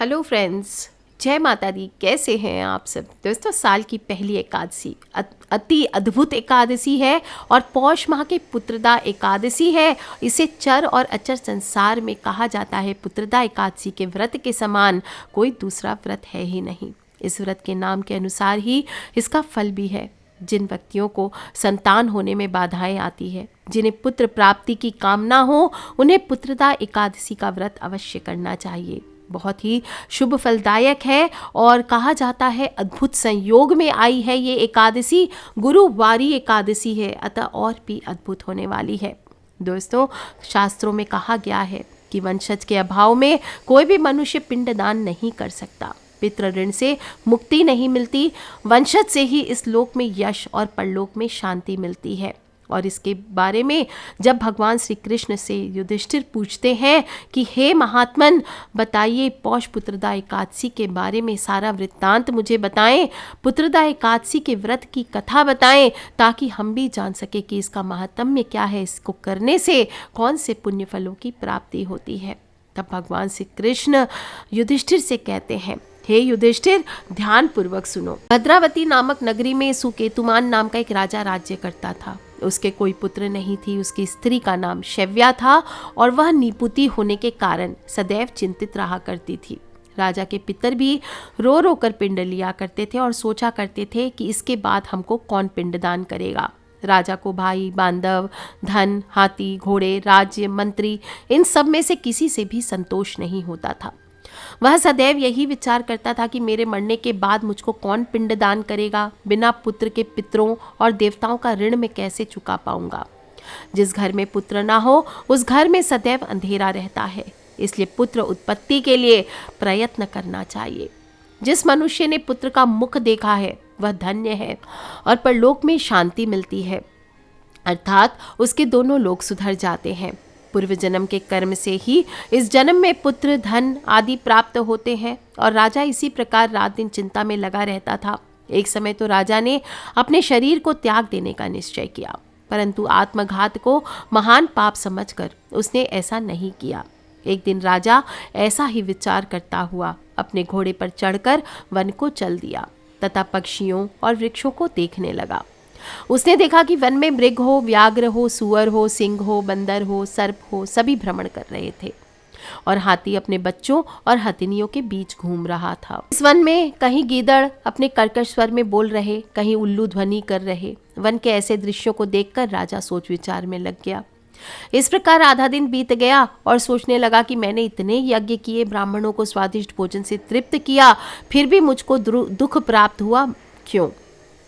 Hello friends, जय माता दी। कैसे हैं आप सब दोस्तों? साल की पहली एकादशी अति अद्भुत एकादशी है और पौष माह की पुत्रदा एकादशी है। इसे चर और अचर संसार में कहा जाता है। पुत्रदा एकादशी के व्रत के समान कोई दूसरा व्रत है ही नहीं। इस व्रत के नाम के अनुसार ही इसका फल भी है। जिन व्यक्तियों को संतान होने में बाधाएं आती है, जिन्हें पुत्र प्राप्ति की कामना हो, उन्हें पुत्रदा एकादशी का व्रत अवश्य करना चाहिए। बहुत ही शुभ फलदायक है और कहा जाता है अद्भुत संयोग में आई है ये एकादशी। गुरुवारी एकादशी है, अतः और भी अद्भुत होने वाली है। दोस्तों, शास्त्रों में कहा गया है कि वंशज के अभाव में कोई भी मनुष्य पिंडदान नहीं कर सकता। पितृ ऋण से मुक्ति नहीं मिलती, वंशज से ही इस लोक में यश और परलोक में शांति मिलती है। और इसके बारे में जब भगवान श्री कृष्ण से युधिष्ठिर पूछते हैं कि हे महात्मन, बताइए पौष पुत्रदा एकादशी के बारे में सारा वृत्तांत मुझे बताएं, पुत्रदा एकादशी के व्रत की कथा बताएं, ताकि हम भी जान सके कि इसका महात्म्य क्या है, इसको करने से कौन से पुण्य फलों की प्राप्ति होती है। तब भगवान श्री कृष्ण युधिष्ठिर से कहते हैं, हे युधिष्ठिर, ध्यान पूर्वक सुनो। भद्रावती नामक नगरी में सुकेतुमान नाम का एक राजा राज्य करता था। उसके कोई पुत्र नहीं थी। उसकी स्त्री का नाम शैव्या था और वह निपुती होने के कारण सदैव चिंतित रहा करती थी। राजा के पितर भी रो रो कर पिंड लिया करते थे और सोचा करते थे कि इसके बाद हमको कौन पिंडदान करेगा। राजा को भाई, बांधव, धन, हाथी, घोड़े, राज्य, मंत्री, इन सब में से किसी से भी संतोष नहीं होता था। वह सदैव यही विचार करता था कि मेरे मरने के बाद मुझको कौन पिंडदान करेगा। बिना पुत्र के पितरों और देवताओं का ऋण मैं कैसे चुका पाऊंगा। जिस घर में पुत्र ना हो उस घर में सदैव अंधेरा रहता है। इसलिए पुत्र उत्पत्ति के लिए प्रयत्न करना चाहिए। जिस मनुष्य ने पुत्र का मुख देखा है वह धन्य है और परलोक में शांति मिलती है, अर्थात उसके दोनों लोग सुधर जाते हैं। पूर्व जन्म के कर्म से ही इस जन्म में पुत्र, धन आदि प्राप्त होते हैं। और राजा इसी प्रकार रात दिन चिंता में लगा रहता था। एक समय तो राजा ने अपने शरीर को त्याग देने का निश्चय किया, परंतु आत्मघात को महान पाप समझकर उसने ऐसा नहीं किया। एक दिन राजा ऐसा ही विचार करता हुआ अपने घोड़े पर चढ़कर वन को चल दिया तथा पक्षियों और वृक्षों को देखने लगा। उसने देखा कि वन में मृग हो, व्याघ्र हो, सुअर हो, सिंह हो, बंदर हो, सर्प हो, सभी भ्रमण कर रहे थे और हाथी अपने बच्चों और हथिनियों के बीच घूम रहा था। इस वन में कहीं गीदड़ अपने कर्कश स्वर में बोल रहे, कहीं उल्लू ध्वनि कर रहे। वन के ऐसे दृश्यों को देखकर राजा सोच विचार में लग गया। इस प्रकार आधा दिन बीत गया और सोचने लगा कि मैंने इतने यज्ञ किए, ब्राह्मणों को स्वादिष्ट भोजन से तृप्त किया, फिर भी मुझको दुख प्राप्त हुआ क्यों?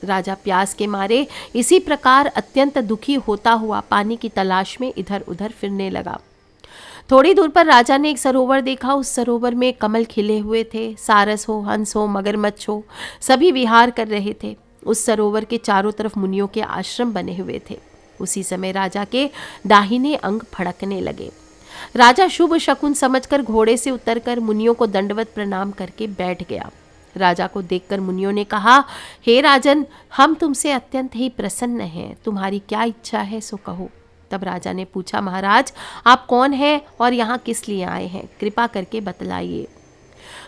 राजा प्यास के मारे इसी प्रकार अत्यंत दुखी होता हुआ पानी की तलाश में इधर उधर फिरने लगा। थोड़ी दूर पर राजा ने एक सरोवर देखा। उस सरोवर में कमल खिले हुए थे। सारस हो, हंस हो, मगरमच्छ हो, सभी विहार कर रहे थे। उस सरोवर के चारों तरफ मुनियों के आश्रम बने हुए थे। उसी समय राजा के दाहिने अंग फड़कने लगे। राजा शुभ शकुन समझकर घोड़े से उतरकर मुनियों को दंडवत प्रणाम करके बैठ गया। राजा को देखकर मुनियों ने कहा, हे राजन, हम तुमसे अत्यंत ही प्रसन्न हैं। तुम्हारी क्या इच्छा है सो कहो। तब राजा ने पूछा, महाराज, आप कौन हैं और यहाँ किस लिए आए हैं? कृपा करके बतलाइए।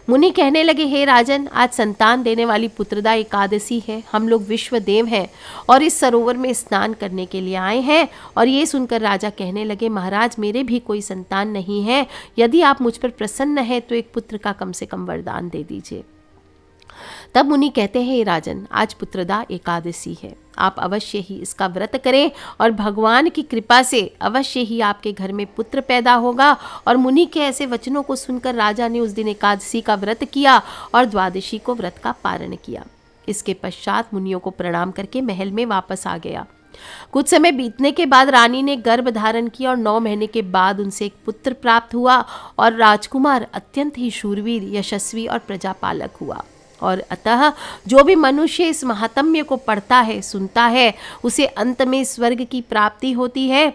मुनि कहने लगे, हे राजन, आज संतान देने वाली पुत्रदा एकादशी है। हम लोग विश्वदेव हैं और इस सरोवर में स्नान करने के लिए आए हैं। और ये सुनकर राजा कहने लगे, महाराज, मेरे भी कोई संतान नहीं है। यदि आप मुझ पर प्रसन्न हैं तो एक पुत्र का कम से कम वरदान दे दीजिए। तब मुनि कहते हैं, राजन, आज पुत्रदा एकादशी है। आप अवश्य ही इसका व्रत करें और भगवान की कृपा से अवश्य ही आपके घर में पुत्र पैदा होगा। और मुनि के ऐसे वचनों को सुनकर राजा ने उस दिन एकादशी का व्रत किया और द्वादशी को व्रत का पारण किया। इसके पश्चात मुनियों को प्रणाम करके महल में वापस आ गया। कुछ समय बीतने के बाद रानी ने गर्भ धारण किया और 9 महीने के बाद उनसे एक पुत्र प्राप्त हुआ और राजकुमार अत्यंत ही शूरवीर, यशस्वी और प्रजापालक हुआ। और अतः जो भी मनुष्य इस महात्म्य को पढ़ता है, सुनता है, उसे अंत में स्वर्ग की प्राप्ति होती है।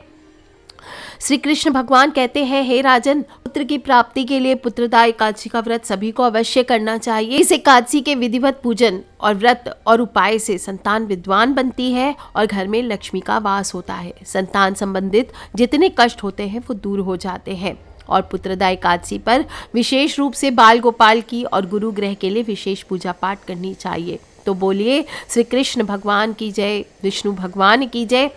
श्री कृष्ण भगवान कहते हैं, हे राजन, पुत्र की प्राप्ति के लिए पुत्रदा एकादशी का व्रत सभी को अवश्य करना चाहिए। इस एकादशी के विधिवत पूजन और व्रत और उपाय से संतान विद्वान बनती है और घर में लक्ष्मी का वास होता है। संतान संबंधित जितने कष्ट होते हैं वो दूर हो जाते हैं और पुत्रदा एकादशी पर विशेष रूप से बाल गोपाल की और गुरु ग्रह के लिए विशेष पूजा पाठ करनी चाहिए। तो बोलिए श्री कृष्ण भगवान की जय, विष्णु भगवान की जय।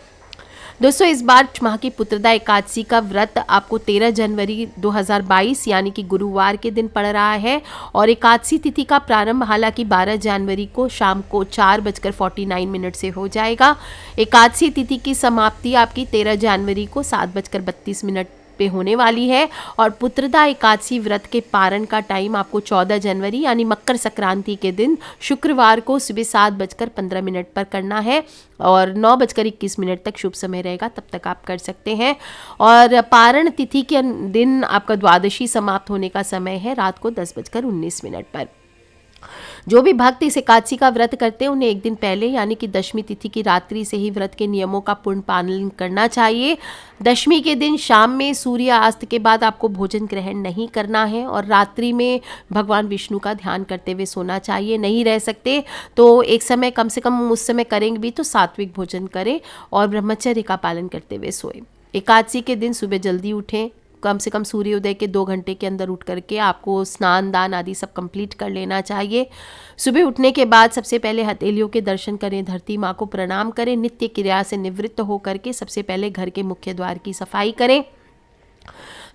दोस्तों, इस बार माह की पुत्रदा एकादशी का व्रत आपको 13 जनवरी 2022 यानी कि गुरुवार के दिन पड़ रहा है और एकादशी तिथि का प्रारंभ हालांकि 12 जनवरी को शाम को 4:49 से हो जाएगा। एकादशी तिथि की समाप्ति आपकी 13 जनवरी को 7:32 पे होने वाली है और पुत्रदा एकादशी व्रत के पारण का टाइम आपको 14 जनवरी यानी मकर संक्रांति के दिन शुक्रवार को सुबह 7:15 पर करना है और 9:21 तक शुभ समय रहेगा, तब तक आप कर सकते हैं। और पारण तिथि के दिन आपका द्वादशी समाप्त होने का समय है रात को 10:19 पर। जो भी भक्त इस एकादशी का व्रत करते हैं उन्हें एक दिन पहले यानी कि दशमी तिथि की रात्रि से ही व्रत के नियमों का पूर्ण पालन करना चाहिए। दशमी के दिन शाम में सूर्यास्त के बाद आपको भोजन ग्रहण नहीं करना है और रात्रि में भगवान विष्णु का ध्यान करते हुए सोना चाहिए। नहीं रह सकते तो एक समय कम से कम उस समय करेंगे भी तो सात्विक भोजन करें और ब्रह्मचर्य का पालन करते हुए सोएं। एकादशी के दिन सुबह जल्दी उठें, कम से कम सूर्योदय के 2 घंटे के अंदर उठ करके आपको स्नान दान आदि सब कंप्लीट कर लेना चाहिए। सुबह उठने के बाद सबसे पहले हथेलियों के दर्शन करें, धरती माँ को प्रणाम करें, नित्य क्रिया से निवृत्त होकर के सबसे पहले घर के मुख्य द्वार की सफाई करें,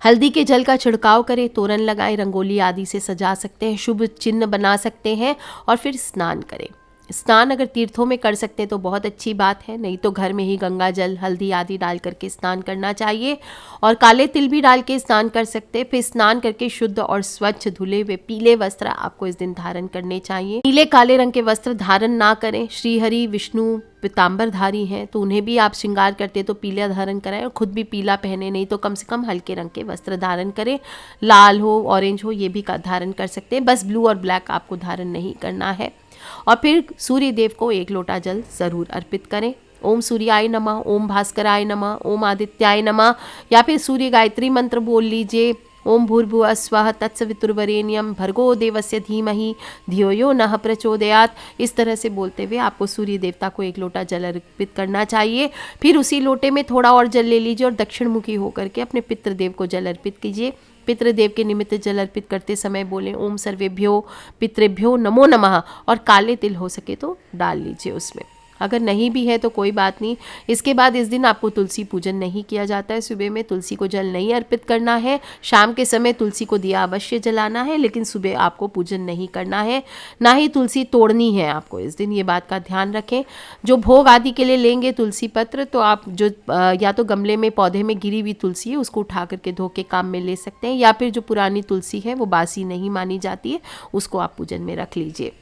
हल्दी के जल का छिड़काव करें, तोरण लगाएं, रंगोली आदि से सजा सकते हैं, शुभ चिन्ह बना सकते हैं और फिर स्नान करें। स्नान अगर तीर्थों में कर सकते हैं तो बहुत अच्छी बात है, नहीं तो घर में ही गंगा जल हल्दी आदि डाल करके स्नान करना चाहिए और काले तिल भी डाल के स्नान कर सकते हैं। फिर स्नान करके शुद्ध और स्वच्छ धुले हुए पीले वस्त्र आपको इस दिन धारण करने चाहिए। पीले काले रंग के वस्त्र धारण ना करें। श्रीहरि विष्णु पीताम्बरधारी हैं तो उन्हें भी आप श्रृंगार करते तो पीला धारण कराएं और खुद भी पीला पहने, नहीं तो कम से कम हल्के रंग के वस्त्र धारण करें। लाल हो ऑरेंज हो ये भी धारण कर सकते हैं, बस ब्लू और ब्लैक आपको धारण नहीं करना है। और फिर सूर्य देव को 1 लोटा जल जरूर अर्पित करें। ओम सूर्याय नमः, ओम भास्कराय नमः, ओम आदित्याय नमः या फिर सूर्य गायत्री मंत्र बोल लीजिए। ओम भूर्भुवः स्वः तत्सवितुर्वरेण्यं भर्गो देवस्य धीमहि धियो यो नः प्रचोदयात्। इस तरह से बोलते हुए आपको सूर्य देवता को 1 लोटा जल अर्पित करना चाहिए। फिर उसी लोटे में थोड़ा और जल ले लीजिए और दक्षिण मुखी होकर के अपने पितृदेव को जल अर्पित कीजिए। पितृदेव के निमित्त जल अर्पित करते समय बोलें ओम सर्वेभ्यो पितृभ्यो नमो नमः और काले तिल हो सके तो डाल लीजिए उसमें, अगर नहीं भी है तो कोई बात नहीं। इसके बाद इस दिन आपको तुलसी पूजन नहीं किया जाता है, सुबह में तुलसी को जल नहीं अर्पित करना है। शाम के समय तुलसी को दिया अवश्य जलाना है लेकिन सुबह आपको पूजन नहीं करना है, ना ही तुलसी तोड़नी है आपको इस दिन, ये बात का ध्यान रखें। जो भोग आदि के लिए लेंगे तुलसी पत्र तो आप जो या तो गमले में पौधे में गिरी हुई तुलसी है उसको उठा करके धो के काम में ले सकते हैं या फिर जो पुरानी तुलसी है वो बासी नहीं मानी जाती है उसको आप पूजन में रख लीजिए।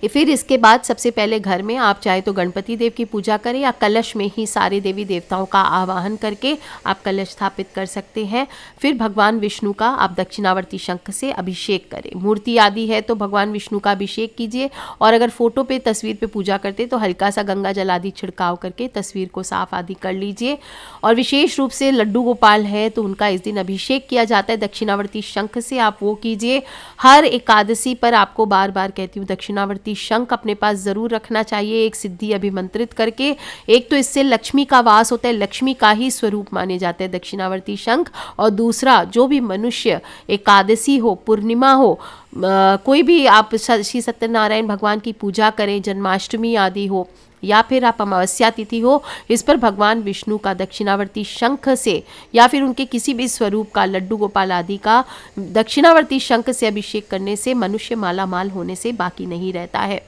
फिर इसके बाद सबसे पहले घर में आप चाहे तो गणपति देव की पूजा करें या कलश में ही सारे देवी देवताओं का आवाहन करके आप कलश स्थापित कर सकते हैं। फिर भगवान विष्णु का आप दक्षिणावर्ती शंख से अभिषेक करें। मूर्ति आदि है तो भगवान विष्णु का अभिषेक कीजिए और अगर फोटो पे तस्वीर पे पूजा करते तो हल्का सा गंगा जल आदि छिड़काव करके तस्वीर को साफ आदि कर लीजिए। और विशेष रूप से लड्डू गोपाल है तो उनका इस दिन अभिषेक किया जाता है दक्षिणावर्ती शंख से, आप वो कीजिए। हर एकादशी पर आपको बार बार कहती हूँ दक्षिणावर्ती शंख अपने पास जरूर रखना चाहिए, एक सिद्धि अभिमंत्रित करके। एक तो इससे लक्ष्मी का वास होता है, लक्ष्मी का ही स्वरूप माने जाते हैं दक्षिणावर्ती शंख। और दूसरा जो भी मनुष्य एकादशी हो पूर्णिमा हो कोई भी आप श्री सत्यनारायण भगवान की पूजा करें, जन्माष्टमी आदि हो या फिर आप अमावस्या तिथि हो, इस पर भगवान विष्णु का दक्षिणावर्ती शंख से या फिर उनके किसी भी स्वरूप का लड्डू गोपाल आदि का दक्षिणावर्ती शंख से अभिषेक करने से मनुष्य माला माल होने से बाकी नहीं रहता है।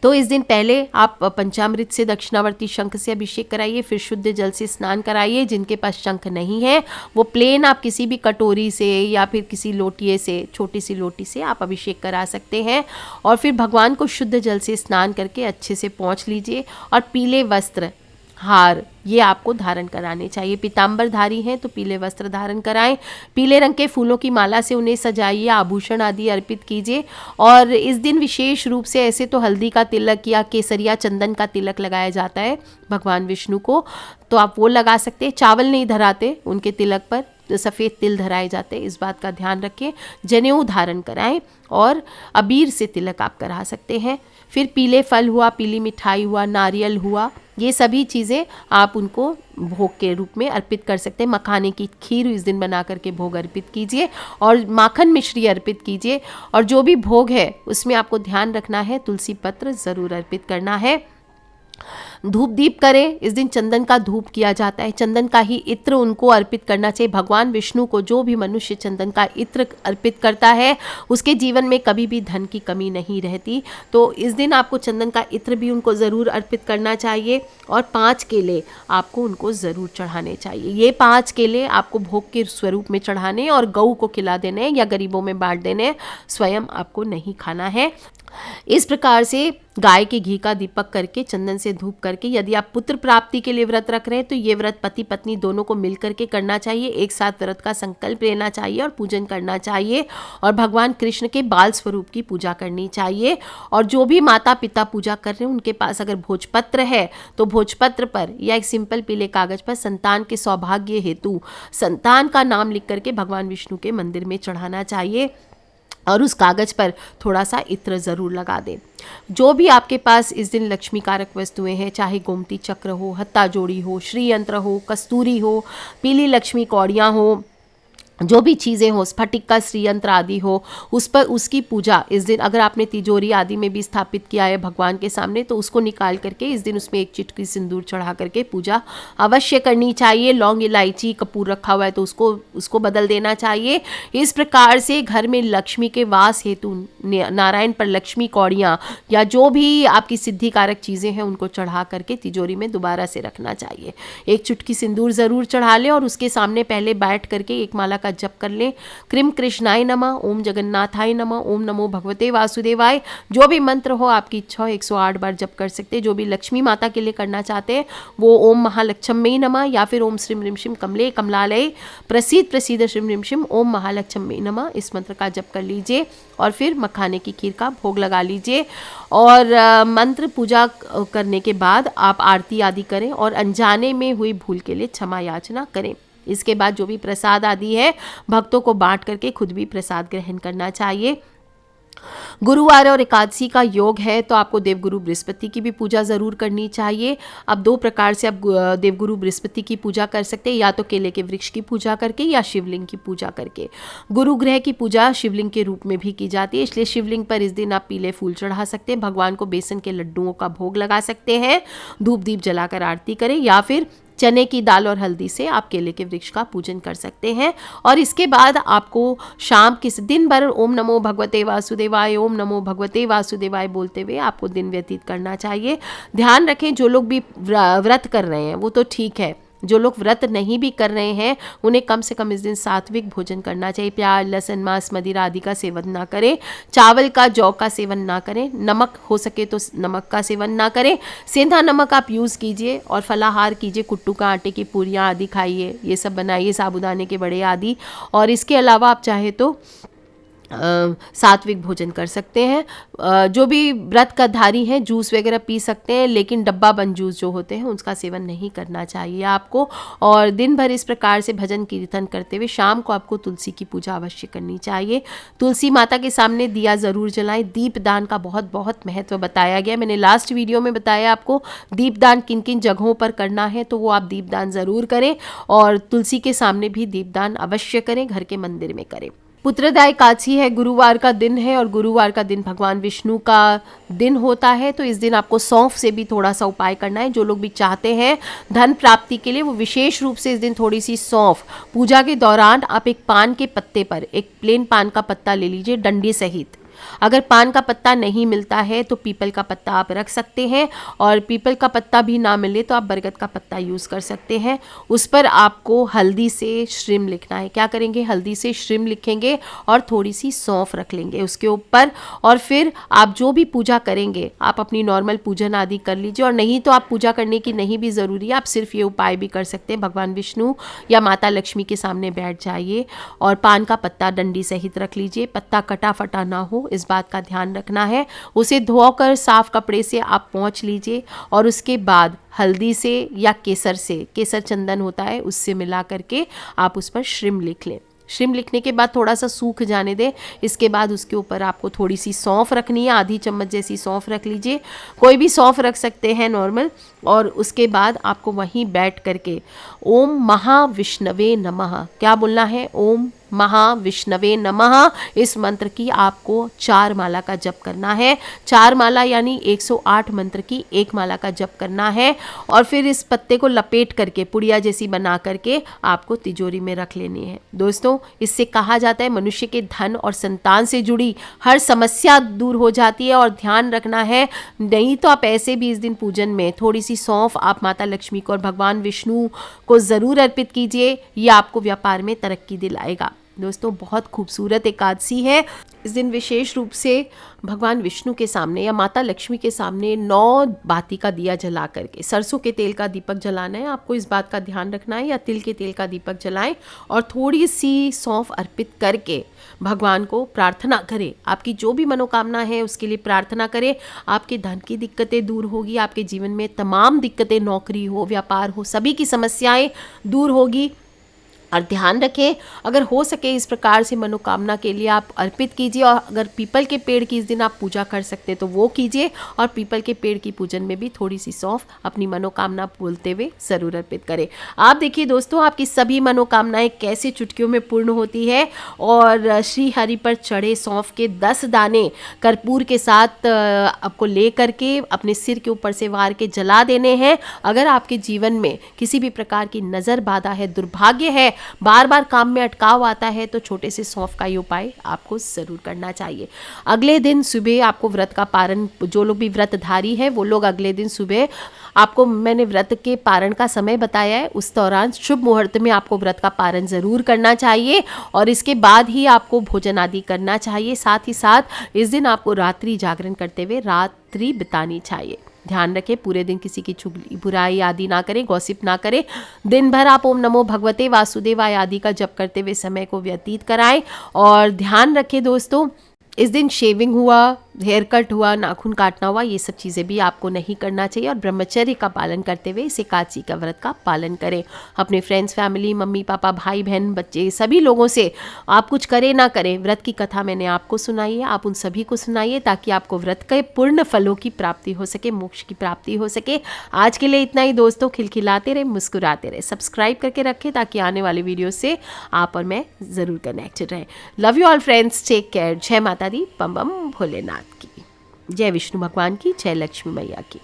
तो इस दिन पहले आप पंचामृत से दक्षिणावर्ती शंख से अभिषेक कराइए, फिर शुद्ध जल से स्नान कराइए। जिनके पास शंख नहीं है वो प्लेन आप किसी भी कटोरी से या फिर किसी लोटिए से, छोटी सी लोटी से आप अभिषेक करा सकते हैं। और फिर भगवान को शुद्ध जल से स्नान करके अच्छे से पोंछ लीजिए और पीले वस्त्र हार ये आपको धारण कराने चाहिए। पीताम्बरधारी हैं तो पीले वस्त्र धारण कराएं, पीले रंग के फूलों की माला से उन्हें सजाइए, आभूषण आदि अर्पित कीजिए। और इस दिन विशेष रूप से ऐसे तो हल्दी का तिलक या केसरिया चंदन का तिलक लगाया जाता है भगवान विष्णु को, तो आप वो लगा सकते हैं। चावल नहीं धराते उनके तिलक पर, सफ़ेद तिल धराए जाते हैं, इस बात का ध्यान रखें। जनेऊ धारण कराएं और अबीर से तिलक आप करा सकते हैं। फिर पीले फल हुआ, पीली मिठाई हुआ, नारियल हुआ, ये सभी चीज़ें आप उनको भोग के रूप में अर्पित कर सकते हैं। मखाने की खीर इस दिन बना करके भोग अर्पित कीजिए और माखन मिश्री अर्पित कीजिए। और जो भी भोग है उसमें आपको ध्यान रखना है, तुलसी पत्र ज़रूर अर्पित करना है। धूप दीप करें, इस दिन चंदन का धूप किया जाता है, चंदन का ही इत्र उनको अर्पित करना चाहिए। भगवान विष्णु को जो भी मनुष्य चंदन का इत्र अर्पित करता है उसके जीवन में कभी भी धन की कमी नहीं रहती। तो इस दिन आपको चंदन का इत्र भी उनको ज़रूर अर्पित करना चाहिए और 5 केले आपको उनको ज़रूर चढ़ाने चाहिए। ये 5 केले आपको भोग के स्वरूप में चढ़ाने और गऊ को खिला देने या गरीबों में बांट देने, स्वयं आपको नहीं खाना है। इस प्रकार से गाय के घी का दीपक करके, चंदन से धूप करके, यदि आप पुत्र प्राप्ति के लिए व्रत रख रहे हैं तो ये व्रत पति पत्नी दोनों को मिल करके करना चाहिए। एक साथ व्रत का संकल्प लेना चाहिए और पूजन करना चाहिए और भगवान कृष्ण के बाल स्वरूप की पूजा करनी चाहिए। और जो भी माता पिता पूजा कर रहे हैं उनके पास अगर भोजपत्र है तो भोजपत्र पर या एक सिंपल पीले कागज पर संतान के सौभाग्य हेतु संतान का नाम लिख करके भगवान विष्णु के मंदिर में चढ़ाना चाहिए और उस कागज पर थोड़ा सा इत्र ज़रूर लगा दें। जो भी आपके पास इस दिन लक्ष्मी कारक वस्तुएं हैं, चाहे गोमती चक्र हो, हत्ता जोड़ी हो, श्री यंत्र हो, कस्तूरी हो, पीली लक्ष्मी कौड़ियाँ हो, जो भी चीज़ें हो, स्फटिक का श्रीयंत्र आदि हो, उस पर उसकी पूजा इस दिन, अगर आपने तिजोरी आदि में भी स्थापित किया है भगवान के सामने, तो उसको निकाल करके इस दिन उसमें एक चिटकी सिंदूर चढ़ा करके पूजा अवश्य करनी चाहिए। लौंग, इलायची, कपूर रखा हुआ है तो उसको बदल देना चाहिए। इस प्रकार से घर में लक्ष्मी के वास हेतु नारायण पर लक्ष्मी कौड़ियाँ या जो भी आपकी सिद्धि कारक चीज़ें हैं उनको चढ़ा करके तिजोरी में दोबारा से रखना चाहिए। एक चुटकी सिंदूर ज़रूर चढ़ा लें और उसके सामने पहले बैठ करके एक माला का जप कर लें। क्रीम कृष्णाय नमः, ओम जगन्नाथाय नमः, ओम नमो भगवते वासुदेवाय, जो भी मंत्र हो आपकी इच्छा हो 108 बार जप कर सकते हैं। जो भी लक्ष्मी माता के लिए करना चाहते हैं वो ओम महालक्ष्मी नमः या फिर ओम श्रीम ह्रीम शिम कमले कमलालय प्रसीद प्रसीद श्रीम ह्रीम शिम ओम महालक्ष्मी नमः, इस मंत्र का जप कर लीजिए और फिर मखाने की खीर का भोग लगा लीजिए। और मंत्र पूजा करने के बाद आप आरती आदि करें और अनजाने में हुई भूल के लिए क्षमा याचना करें। इसके बाद जो भी प्रसाद आदि है भक्तों को बांट करके खुद भी प्रसाद ग्रहण करना चाहिए। गुरुवार और एकादशी का योग है तो आपको देवगुरु बृहस्पति की भी पूजा ज़रूर करनी चाहिए। अब 2 प्रकार से आप देवगुरु बृहस्पति की पूजा कर सकते हैं, या तो केले के वृक्ष की पूजा करके या शिवलिंग की पूजा करके। गुरु ग्रह की पूजा शिवलिंग के रूप में भी की जाती है, इसलिए शिवलिंग पर इस दिन आप पीले फूल चढ़ा सकते हैं। भगवान को बेसन के लड्डुओं का भोग लगा सकते हैं, धूप दीप जलाकर आरती करें या फिर चने की दाल और हल्दी से आप केले के वृक्ष का पूजन कर सकते हैं। और इसके बाद आपको शाम किस दिन भर ओम नमो भगवते वासुदेवाय, ओम नमो भगवते वासुदेवाय बोलते हुए आपको दिन व्यतीत करना चाहिए। ध्यान रखें, जो लोग भी व्रत कर रहे हैं वो तो ठीक है, जो लोग व्रत नहीं भी कर रहे हैं उन्हें कम से कम इस दिन सात्विक भोजन करना चाहिए। प्याज, लहसुन, मांस, मदिरा आदि का सेवन ना करें, चावल का, जौ का सेवन ना करें, नमक हो सके तो नमक का सेवन ना करें, सेंधा नमक आप यूज़ कीजिए और फलाहार कीजिए, कुट्टू का आटे की पूरियाँ आदि खाइए, ये सब बनाइए, साबूदाने के बड़े आदि। और इसके अलावा आप चाहे तो सात्विक भोजन कर सकते हैं। जो भी व्रत का धारी हैं जूस वगैरह पी सकते हैं, लेकिन डब्बा बंद जूस जो होते हैं उसका सेवन नहीं करना चाहिए आपको। और दिन भर इस प्रकार से भजन कीर्तन करते हुए शाम को आपको तुलसी की पूजा अवश्य करनी चाहिए। तुलसी माता के सामने दिया ज़रूर जलाएं। दीपदान का बहुत बहुत महत्व बताया गया, मैंने लास्ट वीडियो में बताया आपको दीपदान किन किन जगहों पर करना है, तो वो आप दीपदान ज़रूर करें और तुलसी के सामने भी दीपदान अवश्य करें, घर के मंदिर में करें। पुत्रदा एकादशी है, गुरुवार का दिन है और गुरुवार का दिन भगवान विष्णु का दिन होता है, तो इस दिन आपको सौंफ से भी थोड़ा सा उपाय करना है। जो लोग भी चाहते हैं धन प्राप्ति के लिए वो विशेष रूप से इस दिन थोड़ी सी सौंफ, पूजा के दौरान आप एक पान के पत्ते पर एक प्लेन पान का पत्ता ले लीजिए डंडी सहित। अगर पान का पत्ता नहीं मिलता है तो पीपल का पत्ता आप रख सकते हैं, और पीपल का पत्ता भी ना मिले तो आप बरगद का पत्ता यूज़ कर सकते हैं। उस पर आपको हल्दी से श्रीम लिखना है। क्या करेंगे, हल्दी से श्रीम लिखेंगे और थोड़ी सी सौंफ रख लेंगे उसके ऊपर, और फिर आप जो भी पूजा करेंगे आप अपनी नॉर्मल पूजन आदि कर लीजिए। और नहीं तो आप पूजा करने की नहीं भी ज़रूरी है, आप सिर्फ ये उपाय भी कर सकते हैं। भगवान विष्णु या माता लक्ष्मी के सामने बैठ जाइए और पान का पत्ता डंडी सहित रख लीजिए, पत्ता कटा फटा ना हो, हो, इस बात का ध्यान रखना है। उसे धोकर साफ कपड़े से आप पोंछ लीजिए और उसके बाद हल्दी से या केसर से, केसर चंदन होता है, उससे मिला करके आप उस पर श्रीम लिख लें। श्रीम लिखने के बाद थोड़ा सा सूख जाने दें। इसके बाद उसके ऊपर आपको थोड़ी सी सौंफ रखनी है, आधी चम्मच जैसी सौंफ रख लीजिए, कोई भी सौंफ रख सकते हैं नॉर्मल। और उसके बाद आपको वहीं बैठ करके ओम महाविष्णवे नमः, क्या बोलना है, ओम महाविष्णवे नमः। इस मंत्र की आपको 4 माला का जप करना है। 4 माला यानी 108 मंत्र की 1 माला का जप करना है। और फिर इस पत्ते को लपेट करके पुड़िया जैसी बना करके आपको तिजोरी में रख लेनी है। दोस्तों, इससे कहा जाता है मनुष्य के धन और संतान से जुड़ी हर समस्या दूर हो जाती है। और ध्यान रखना है, नहीं तो आप ऐसे भी इस दिन पूजन में थोड़ी सी सौंफ आप माता लक्ष्मी को और भगवान विष्णु को ज़रूर अर्पित कीजिए, ये आपको व्यापार में तरक्की दिलाएगा। दोस्तों, बहुत खूबसूरत एकादशी है। इस दिन विशेष रूप से भगवान विष्णु के सामने या माता लक्ष्मी के सामने 9 बाती का दिया जला करके सरसों के तेल का दीपक जलाना है, आपको इस बात का ध्यान रखना है, या तिल के तेल का दीपक जलाएं और थोड़ी सी सौंफ अर्पित करके भगवान को प्रार्थना करें। आपकी जो भी मनोकामना है उसके लिए प्रार्थना करें। आपके धन की दिक्कतें दूर होगी, आपके जीवन में तमाम दिक्कतें, नौकरी हो, व्यापार हो, सभी की समस्याएं दूर होगी। और ध्यान रखें, अगर हो सके इस प्रकार से मनोकामना के लिए आप अर्पित कीजिए। और अगर पीपल के पेड़ की इस दिन आप पूजा कर सकते तो वो कीजिए। और पीपल के पेड़ की पूजन में भी थोड़ी सी सौंफ अपनी मनोकामना बोलते हुए ज़रूर अर्पित करें। आप देखिए दोस्तों, आपकी सभी मनोकामनाएं कैसे चुटकियों में पूर्ण होती है। और श्री हरि पर चढ़े सौंफ के 10 दाने कर्पूर के साथ आपको ले करके अपने सिर के ऊपर से वार के जला देने हैं। अगर आपके जीवन में किसी भी प्रकार की नज़र बाधा है, दुर्भाग्य है, बार बार काम में अटकाव आता है, तो छोटे से सौंफ का ये उपाय आपको ज़रूर करना चाहिए। अगले दिन सुबह आपको व्रत का पारण, जो लोग भी व्रतधारी है वो लोग अगले दिन सुबह, आपको मैंने व्रत के पारण का समय बताया है, उस दौरान शुभ मुहूर्त में आपको व्रत का पारण ज़रूर करना चाहिए। और इसके बाद ही आपको भोजन आदि करना चाहिए। साथ ही साथ इस दिन आपको रात्रि जागरण करते हुए रात्रि बितानी चाहिए। ध्यान रखें, पूरे दिन किसी की चुगली, बुराई आदि ना करें, गॉसिप ना करें। दिन भर आप ओम नमो भगवते वासुदेवाय आदि का जप करते हुए समय को व्यतीत कराएं। और ध्यान रखें दोस्तों, इस दिन शेविंग हुआ, हेयर कट हुआ, नाखून काटना हुआ, ये सब चीज़ें भी आपको नहीं करना चाहिए। और ब्रह्मचर्य का पालन करते हुए इस एकादशी का व्रत का पालन करें। अपने फ्रेंड्स, फैमिली, मम्मी पापा, भाई बहन, बच्चे, सभी लोगों से आप कुछ करें ना करें, व्रत की कथा मैंने आपको सुनाई है, आप उन सभी को सुनाइए ताकि आपको व्रत के पूर्ण फलों की प्राप्ति हो सके, मोक्ष की प्राप्ति हो सके। आज के लिए इतना ही दोस्तों। खिलखिलाते रहे, मुस्कुराते रहे, सब्सक्राइब करके रखें ताकि आने वाले वीडियो से आप और मैं ज़रूर कनेक्टेड रहें। Love you all friends, take care. जय माता दी, बम बम भोलेनाथ की जय, विष्णु भगवान की जय, लक्ष्मी मैया की।